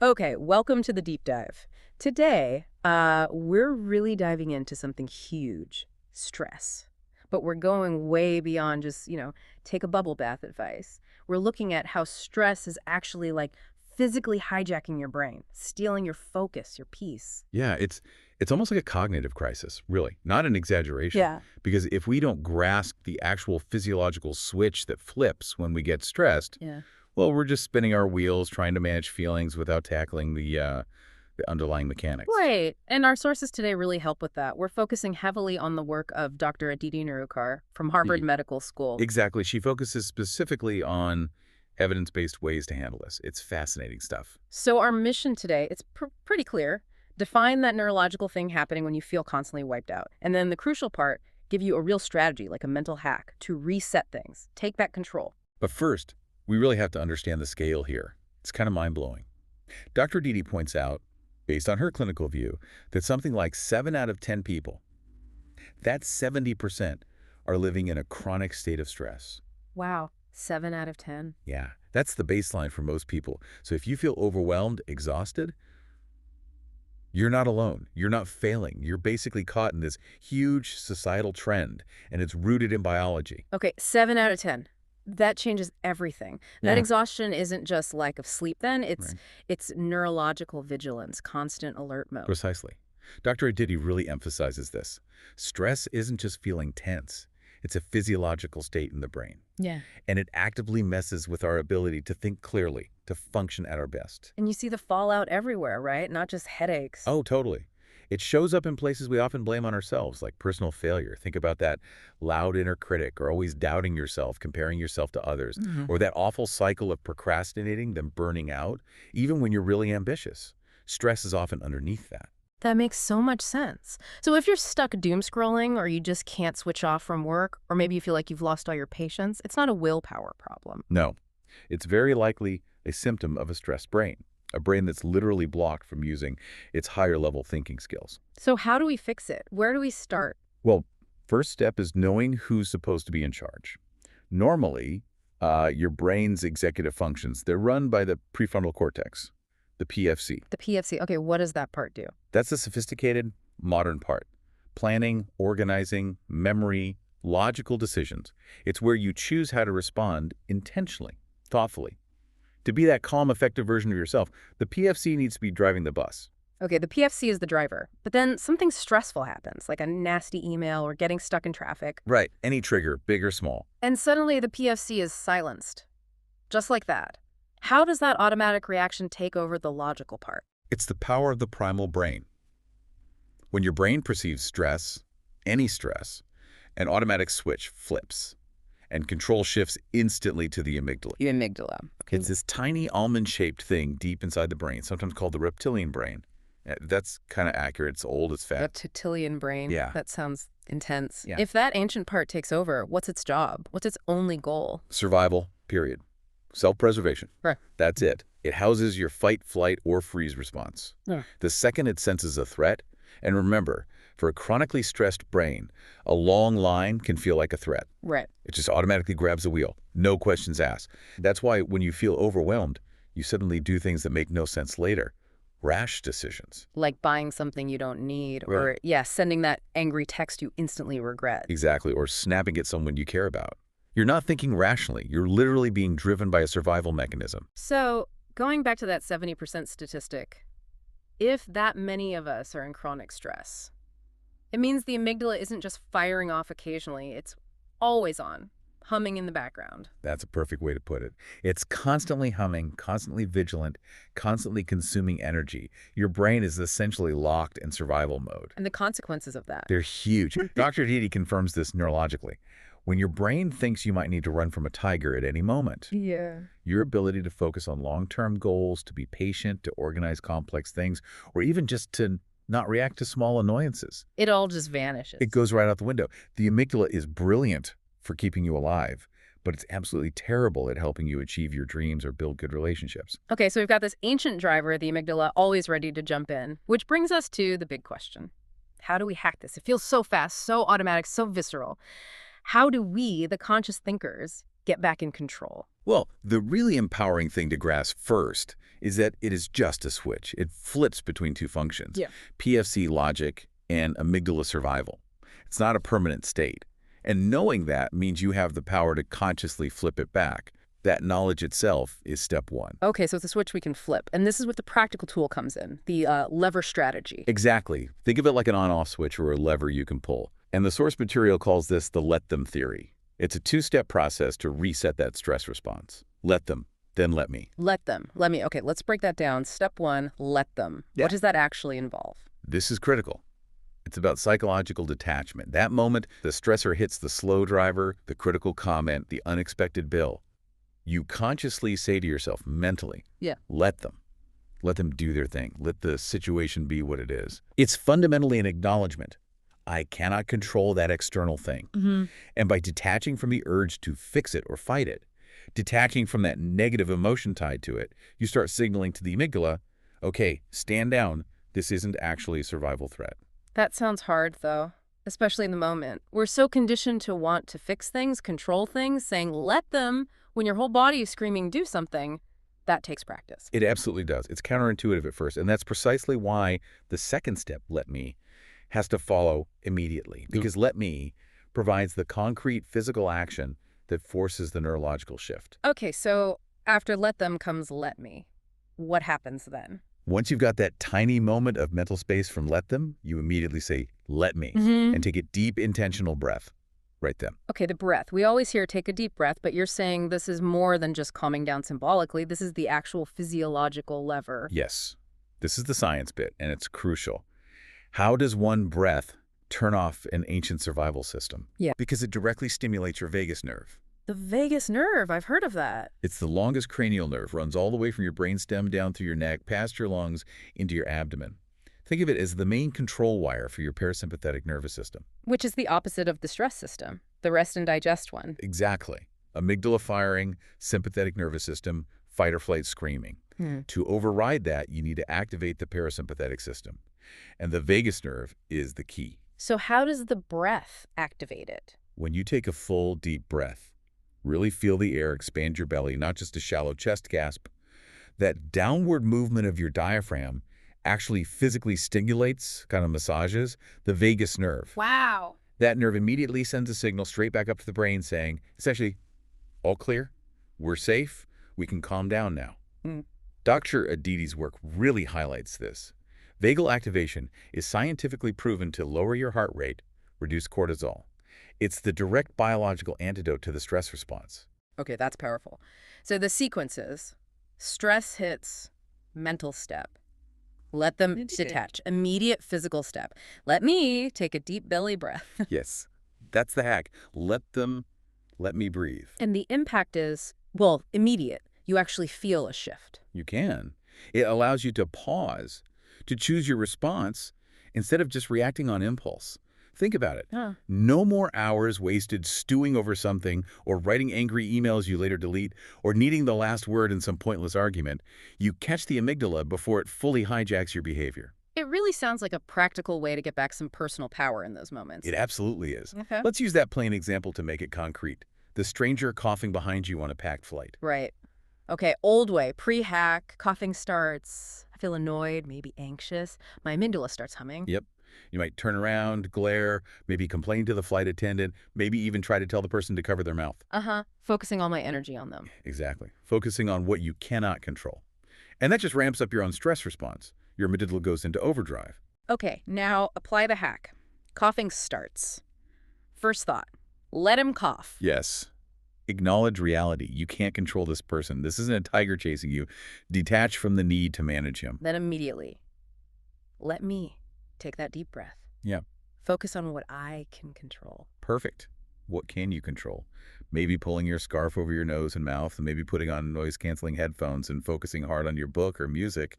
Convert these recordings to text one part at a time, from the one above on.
Okay, welcome to the deep dive. Today, we're really diving into something huge, stress. But we're going way beyond just, take a bubble bath advice. We're looking at how stress is actually like physically hijacking your brain, stealing your focus, your peace. Yeah, it's almost like a cognitive crisis, really, not an exaggeration. Yeah. Because if we don't grasp the actual physiological switch that flips when we get stressed, Yeah. well, we're just spinning our wheels trying to manage feelings without tackling the underlying mechanics. Right. And our sources today really help with that. We're focusing heavily on the work of Dr. Aditi Nerurkar from Harvard The- Medical School. Exactly. She focuses specifically on evidence-based ways to handle this. It's fascinating stuff. So our mission today, it's pretty clear. Define that neurological thing happening when you feel constantly wiped out. And then the crucial part, give you a real strategy, like a mental hack, to reset things, take back control. But first, we really have to understand the scale here. It's kind of mind-blowing. Dr. Didi points out, based on her clinical view, that something like 7 out of 10 people, that's 70%, are living in a chronic state of stress. Wow, 7 out of 10. Yeah, that's the baseline for most people. So if you feel overwhelmed, exhausted, you're not alone. You're not failing. You're basically caught in this huge societal trend, and it's rooted in biology. Okay, 7 out of 10. That changes everything. That Yeah. exhaustion isn't just lack of sleep then, it's Right. it's neurological vigilance, constant alert mode. Precisely. Dr. Aditi really emphasizes this. Stress isn't just feeling tense. It's a physiological state in the brain. Yeah. And it actively messes with our ability to think clearly, to function at our best. And you see the fallout everywhere, right? Not just headaches. Oh, totally. It shows up in places we often blame on ourselves, like personal failure. Think about that loud inner critic, or always doubting yourself, comparing yourself to others, or that awful cycle of procrastinating, then burning out, even when you're really ambitious. Stress is often underneath that. That makes so much sense. So if you're stuck doom scrolling or you just can't switch off from work, or maybe you feel like you've lost all your patience, it's not a willpower problem. No, it's very likely a symptom of a stressed brain, a brain that's literally blocked from using its higher level thinking skills. So how do we fix it? Where do we start? Well, first step is knowing who's supposed to be in charge. Normally, your brain's executive functions, they're run by the prefrontal cortex, the PFC. The PFC. Okay, what does that part do? That's the sophisticated, modern part. Planning, organizing, memory, logical decisions. It's where you choose how to respond intentionally, thoughtfully. To be that calm, effective version of yourself, the PFC needs to be driving the bus. Okay, the PFC is the driver, but then something stressful happens, like a nasty email or getting stuck in traffic, Right. Any trigger, big or small. and suddenly the PFC is silenced. Just like that. How does that automatic reaction take over the logical part? It's the power of the primal brain. When your brain perceives stress, any stress, an automatic switch flips, and control shifts instantly to the amygdala. The amygdala. Okay. It's this tiny almond-shaped thing deep inside the brain, sometimes called the reptilian brain. That's kind of accurate. It's old, it's fat. Reptilian brain. Yeah. That sounds intense. Yeah. If that ancient part takes over, what's its job? What's its only goal? Survival, period. Self-preservation. Right. That's it. It houses your fight, flight, or freeze response. Yeah. The second it senses a threat, and remember, for a chronically stressed brain, a long line can feel like a threat. Right. It just automatically grabs the wheel. No questions asked. That's why when you feel overwhelmed, you suddenly do things that make no sense later. Rash decisions. Like buying something you don't need, or, Right. yeah, sending that angry text you instantly regret. Exactly. Or snapping at someone you care about. You're not thinking rationally. You're literally being driven by a survival mechanism. So, going back to that 70% statistic, if that many of us are in chronic stress, it means the amygdala isn't just firing off occasionally, it's always on, humming in the background. That's a perfect way to put it. It's constantly humming, constantly vigilant, constantly consuming energy. Your brain is essentially locked in survival mode. And the consequences of that. They're huge. Dr. Didi confirms this neurologically. When your brain thinks you might need to run from a tiger at any moment, Yeah. your ability to focus on long-term goals, to be patient, to organize complex things, or even just to not react to small annoyances, It all just vanishes. it goes right out the window. The amygdala is brilliant for keeping you alive, but it's absolutely terrible at helping you achieve your dreams or build good relationships. Okay, so we've got this ancient driver, the amygdala, always ready to jump in, which brings us to the big question. How do we hack this? It feels so fast, so automatic, so visceral. How do we, the conscious thinkers, get back in control? Well, the really empowering thing to grasp first is that it is just a switch. It flips between two functions, Yeah. PFC logic and amygdala survival. It's not a permanent state. And knowing that means you have the power to consciously flip it back. That knowledge itself is step one. Okay, so it's a switch we can flip. And this is what the practical tool comes in, the lever strategy. Exactly. Think of it like an on-off switch or a lever you can pull. And the source material calls this the let them theory. It's a two-step process to reset that stress response. Let them, then let me. Let them. Let me. Okay, let's break that down. Step one, let them. Yeah. What does that actually involve? This is critical. It's about psychological detachment. That moment, the stressor hits the slow driver, the critical comment, the unexpected bill. You consciously say to yourself mentally, Yeah. let them. Let them do their thing. Let the situation be what it is. It's fundamentally an acknowledgement. I cannot control that external thing. And by detaching from the urge to fix it or fight it, detaching from that negative emotion tied to it, you start signaling to the amygdala, okay, stand down. This isn't actually a survival threat. That sounds hard, though, especially in the moment. We're so conditioned to want to fix things, control things, saying let them when your whole body is screaming do something. That takes practice. It absolutely does. It's counterintuitive at first, and that's precisely why the second step, let me, has to follow immediately, because let me provides the concrete physical action that forces the neurological shift. Okay, so after let them comes let me. What happens then? Once you've got that tiny moment of mental space from let them, you immediately say, let me, and take a deep, intentional breath. Right then. Okay, the breath. We always hear take a deep breath, but you're saying this is more than just calming down symbolically. This is the actual physiological lever. Yes. This is the science bit, and it's crucial. How does one breath turn off an ancient survival system? Yeah. Because it directly stimulates your vagus nerve. The vagus nerve, I've heard of that. It's the longest cranial nerve, runs all the way from your brainstem down through your neck, past your lungs, into your abdomen. Think of it as the main control wire for your parasympathetic nervous system. Which is the opposite of the stress system, the rest and digest one. Exactly. Amygdala firing, sympathetic nervous system, fight or flight screaming. To override that, you need to activate the parasympathetic system. And the vagus nerve is the key. So how does the breath activate it? When you take a full, deep breath, really feel the air expand your belly, not just a shallow chest gasp. That downward movement of your diaphragm actually physically stimulates, kind of massages, the vagus nerve. Wow. That nerve immediately sends a signal straight back up to the brain saying, essentially, all clear, we're safe, we can calm down now. Dr. Aditi's work really highlights this. Vagal activation is scientifically proven to lower your heart rate, reduce cortisol. It's the direct biological antidote to the stress response. Okay, that's powerful. So the sequence is stress hits, mental step. Let them detach. Immediate physical step. Let me take a deep belly breath. Yes, that's the hack. Let me breathe. And the impact is, well, immediate. You actually feel a shift. You can. It allows you to pause, to choose your response instead of just reacting on impulse. Think about it. No more hours wasted stewing over something or writing angry emails you later delete or needing the last word in some pointless argument. You catch the amygdala before it fully hijacks your behavior. It really sounds like a practical way to get back some personal power in those moments. It absolutely is. Okay. Let's use that plain example to make it concrete. The stranger coughing behind you on a packed flight. Right. Okay, old way, pre-hack, coughing starts. I feel annoyed, maybe anxious. My amygdala starts humming. Yep. You might turn around, glare, maybe complain to the flight attendant, maybe even try to tell the person to cover their mouth. Focusing all my energy on them. Exactly. Focusing on what you cannot control. And that just ramps up your own stress response. Your amygdala goes into overdrive. Okay, now apply the hack. Coughing starts. First thought, let him cough. Yes. Acknowledge reality. You can't control this person. This isn't a tiger chasing you. Detach from the need to manage him. Then immediately, let me take that deep breath. Yeah. Focus on what I can control. Perfect. What can you control? Maybe pulling your scarf over your nose and mouth, and maybe putting on noise-canceling headphones and focusing hard on your book or music.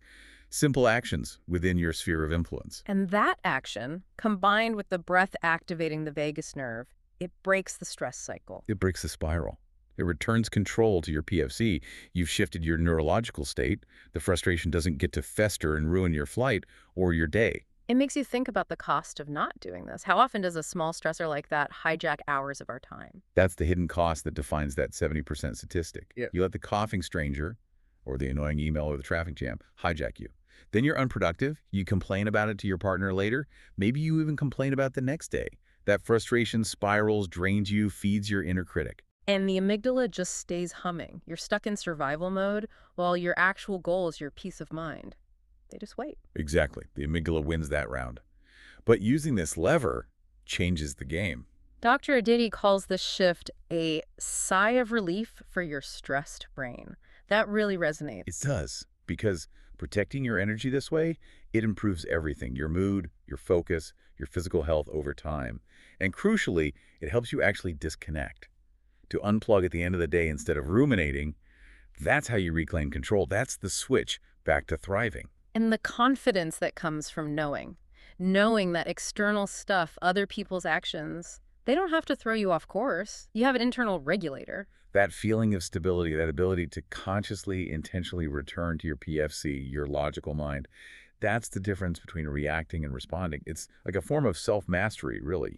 Simple actions within your sphere of influence. And that action, combined with the breath activating the vagus nerve, it breaks the stress cycle. It breaks the spiral. It returns control to your PFC. You've shifted your neurological state. The frustration doesn't get to fester and ruin your flight or your day. It makes you think about the cost of not doing this. How often does a small stressor like that hijack hours of our time? That's the hidden cost that defines that 70% statistic. Yeah. You let the coughing stranger or the annoying email or the traffic jam hijack you. Then you're unproductive. You complain about it to your partner later. Maybe you even complain about it the next day. That frustration spirals, drains you, feeds your inner critic. And the amygdala just stays humming. You're stuck in survival mode while your actual goal is your peace of mind. They just wait. Exactly. The amygdala wins that round. But using this lever changes the game. Dr. Aditi calls this shift a sigh of relief for your stressed brain. That really resonates. It does, because protecting your energy this way, it improves everything, your mood, your focus, your physical health over time. And crucially, it helps you actually disconnect. To unplug at the end of the day instead of ruminating, that's how you reclaim control. That's the switch back to thriving. And the confidence that comes from knowing that external stuff, other people's actions, they don't have to throw you off course. You have an internal regulator. That feeling of stability, that ability to consciously, intentionally return to your PFC, your logical mind, that's the difference between reacting and responding. It's like a form of self-mastery, really.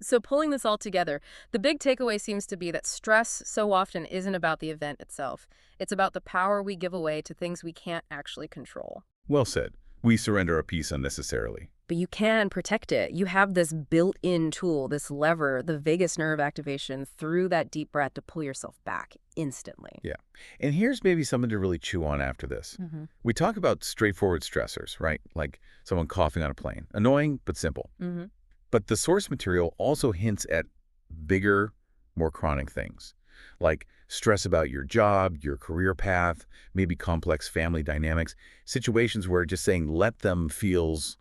So pulling this all together, the big takeaway seems to be that stress so often isn't about the event itself. It's about the power we give away to things we can't actually control. Well said. We surrender our peace unnecessarily. But you can protect it. You have this built-in tool, this lever, the vagus nerve activation through that deep breath to pull yourself back instantly. Yeah. And here's maybe something to really chew on after this. We talk about straightforward stressors, right? Like someone coughing on a plane. Annoying, but simple. But the source material also hints at bigger, more chronic things, like stress about your job, your career path, maybe complex family dynamics, situations where just saying let them feels,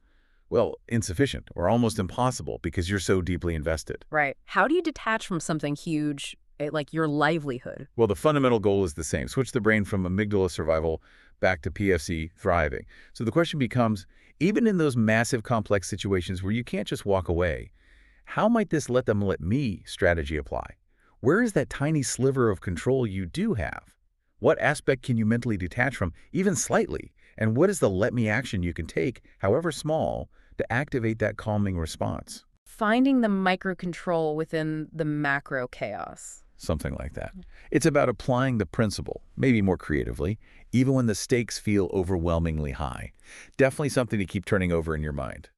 well, insufficient or almost impossible because you're so deeply invested. Right. How do you detach from something huge, like your livelihood? Well, the fundamental goal is the same. Switch the brain from amygdala survival back to PFC thriving. So the question becomes, even in those massive complex situations where you can't just walk away, how might this let them let me strategy apply? Where is that tiny sliver of control you do have? What aspect can you mentally detach from, even slightly? And what is the let me action you can take, however small, to activate that calming response? Finding the micro control within the macro chaos. Something like that. It's about applying the principle, maybe more creatively, even when the stakes feel overwhelmingly high. Definitely something to keep turning over in your mind.